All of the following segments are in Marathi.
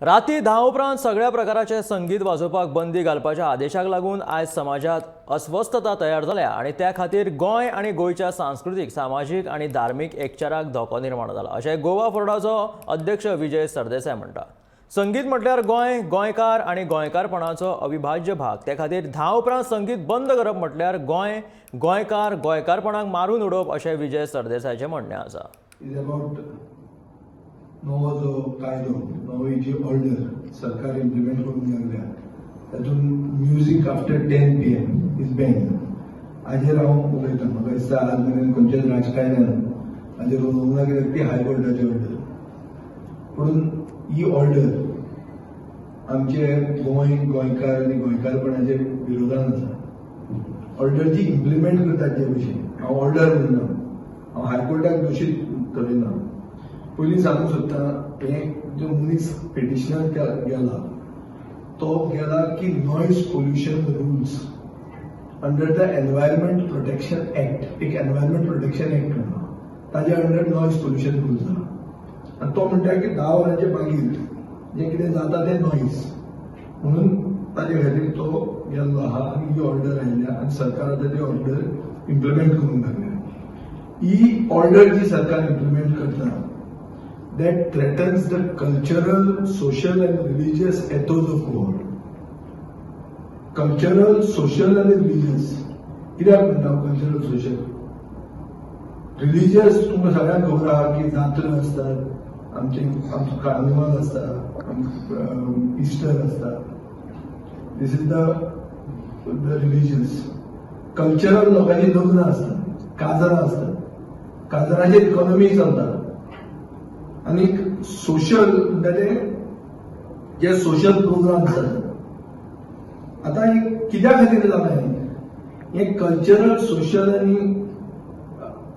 राती 10 उपरांत सगळ्या प्रकाराचे संगीत वाजोवपाक बंदी घालपाच्या आदेशाक लागून आयज समाजात अस्वस्थता तयार जाल्या आणि त्या खातीर गोंय आणि गोंयच्या सांस्कृतिक सामाजीक आणि धार्मीक एकचाराक धोको निर्माण जाला अशें गोवा फोर्डाचो अध्यक्ष विजय सरदेसाय म्हणटा। संगीत म्हटल्यार गोंय, गोंयकार आणि गोंयकारपणाचो अविभाज्य भाग। त्या खातीर 10 उपरांत संगीत बंद करप म्हटल्यार गोंय, गोंयकार, गोंयकारपणाक मारून उडोवप अशें विजय सरदेसायचें म्हणणें आसा। नवो जो कायदो नवी जी ऑर्डर सरकार इम्प्लिमेंट करून लागल्या तातून music after 10 PM is ban. हाजेर हांव उलयतां, म्हाका दिसता आज मेरेन खंयच्याच राजकारण्यान हाजेर उलोवंक ना कित्याक ती हायकोर्टाची ऑर्डर। पूण ही ऑर्डर आमचे गोंय, गोंयकार आनी गोंयकारपणाचे विरोधान आसा। ऑर्डर जी इम्प्लिमेंट करतात ते भशेन हांव ऑर्डर म्हणना, हांव हायकोर्टाक दोशीत धरिना। पयलीं सांगूंक सोदता, हे जो मनीस पिटिशनाक गेला तो गेला की noise pollution rules under the environment protection act, एक एनवायरमेंट प्रोटेक्शन एक्ट म्हणा, ताजे अंडर नॉयज पोल्युशन रुल्स आहा। आनी तो म्हणटा की 10 वरांचे मागीर जे कितें जाता तें नॉयज म्हणून ताजे खातीर तो गेल्लो आहा आनी ही ऑर्डर आयल्या आनी सरकार आतां ती ऑर्डर इम्प्लिमेंट करूंक लागल्या। ही ऑर्डर जी सरकार इम्प्लिमेंट करता that threatens the cultural, social and religious ethos of Goa. Cultural, social and religious. कित्याक म्हणटा कल्चरल सोशल? रिलिजियस तुमकां सगळ्यांक खबर आहा की जात्रा आसतात, आमचो कार्निवाल आसता, इस्टर आसता। दिस इज द रिलिजियस। कल्चरल लोकांची लग्न आसतात, काजरां आसतात, काजराचेर इकॉनॉमी चलता। आणि सोशल म्हणजे जे सोशल प्रोग्राम आसात आता हे कित्या खातीर जालें, हे कल्चरल, सोशल आनी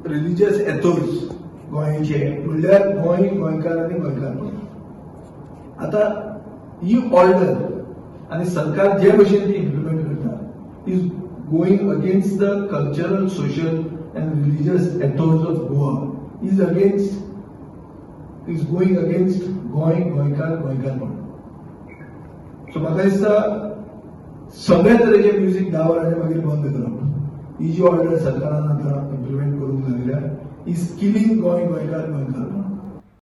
रिलिजियस एथोस गोंयचे म्हणल्यार गोंय, गोंयकार आनी गोंयकारपण। आता ही ऑर्डर आनी सरकार जे भशेन ती इम्प्लिमेंट करता is going against the cultural, social and religious Athos of Goa, is going against Goa, गोंयकार, गोंयकारपण। सो म्हाका दिसता सगळ्या तरेचे म्युझिक 10 वरांचे मागीर बंद करप, ही जी ऑर्डर सरकारान आतां इम्प्लिमेंट करूंक लागल्या इज किलिंग गोंय, गोंयकार, गोंयकारपण।